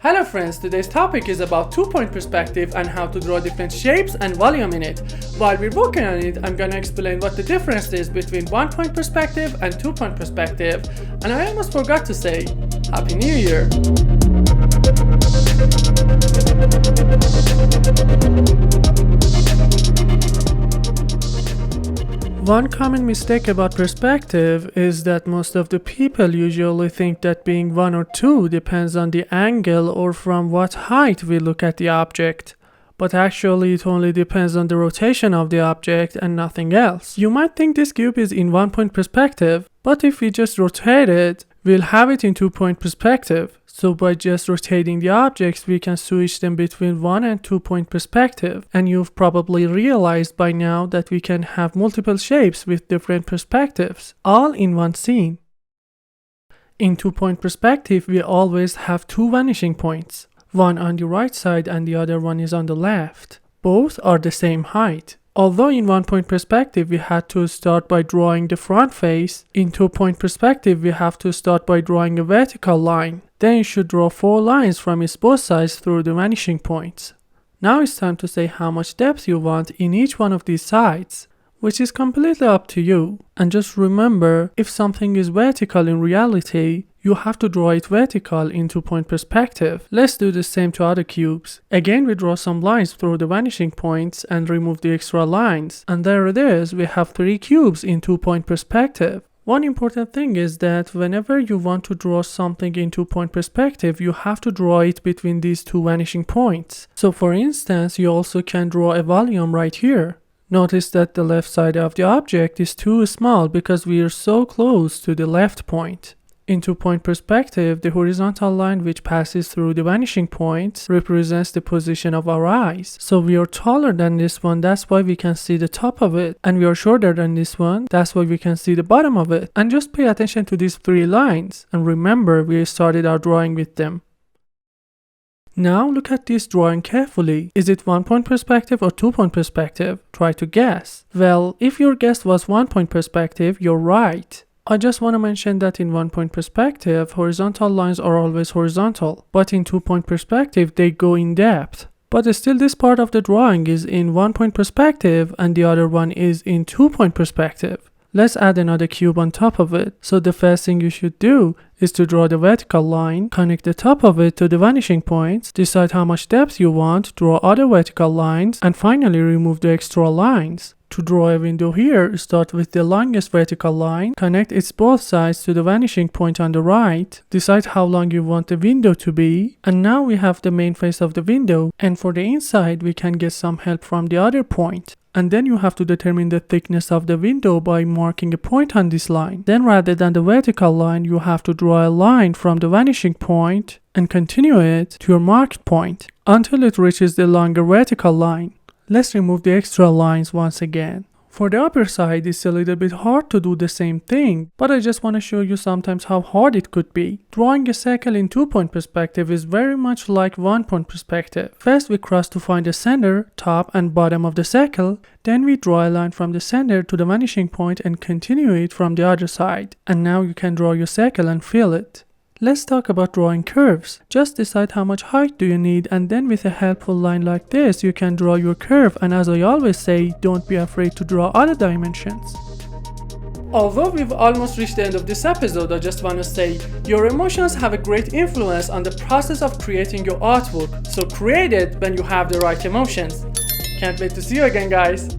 Hello friends, today's topic is about two-point perspective and how to draw different shapes and volume in it. While we're working on it, I'm gonna explain what the difference is between one-point perspective and two-point perspective. And I almost forgot to say, Happy New Year! One common mistake about perspective is that most of the people usually think that being 1 or 2 depends on the angle or from what height we look at the object. But actually it only depends on the rotation of the object and nothing else. You might think this cube is in one-point perspective, but if we just rotate it, we'll have it in two-point perspective. So by just rotating the objects, we can switch them between 1 and 2-point perspective. And you've probably realized by now that we can have multiple shapes with different perspectives, all in one scene. In two-point perspective, we always have 2 vanishing points. One on the right side and the other one is on the left. Both are the same height. Although in one-point perspective we had to start by drawing the front face, in two-point perspective we have to start by drawing a vertical line. Then you should draw 4 lines from its both sides through the vanishing points. Now it's time to say how much depth you want in each one of these sides, which is completely up to you. And just remember, if something is vertical in reality, you have to draw it vertical in two-point perspective. Let's do the same to other cubes. Again, we draw some lines through the vanishing points and remove the extra lines. And there it is, we have 3 cubes in two-point perspective. One important thing is that whenever you want to draw something in two-point perspective, you have to draw it between these 2 vanishing points. So for instance, you also can draw a volume right here. Notice that the left side of the object is too small because we are so close to the left point. In two-point perspective, the horizontal line which passes through the vanishing points represents the position of our eyes. So we are taller than this one, that's why we can see the top of it. And we are shorter than this one, that's why we can see the bottom of it. And just pay attention to these 3 lines. And remember, we started our drawing with them. Now look at this drawing carefully. Is it one-point perspective or two-point perspective? Try to guess. Well, if your guess was one-point perspective, you're right. I just want to mention that in one-point perspective, horizontal lines are always horizontal, but in two-point perspective, they go in depth. But still, this part of the drawing is in one-point perspective and the other one is in two-point perspective. Let's add another cube on top of it. So the first thing you should do is to draw the vertical line, connect the top of it to the vanishing points, decide how much depth you want, draw other vertical lines, and finally remove the extra lines. To draw a window here, start with the longest vertical line, connect its both sides to the vanishing point on the right, decide how long you want the window to be, and now we have the main face of the window, and for the inside we can get some help from the other point. And then you have to determine the thickness of the window by marking a point on this line. Then rather than the vertical line, you have to draw a line from the vanishing point and continue it to your marked point until it reaches the longer vertical line. Let's remove the extra lines once again. For the upper side, it's a little bit hard to do the same thing, but I just want to show you sometimes how hard it could be. Drawing a circle in two-point perspective is very much like one-point perspective. First, we cross to find the center, top and bottom of the circle. Then we draw a line from the center to the vanishing point and continue it from the other side. And now you can draw your circle and fill it. Let's talk about drawing curves. Just decide how much height do you need, and then with a helpful line like this, you can draw your curve. And as I always say, don't be afraid to draw other dimensions. Although we've almost reached the end of this episode, I just want to say, your emotions have a great influence on the process of creating your artwork. So create it when you have the right emotions. Can't wait to see you again, guys.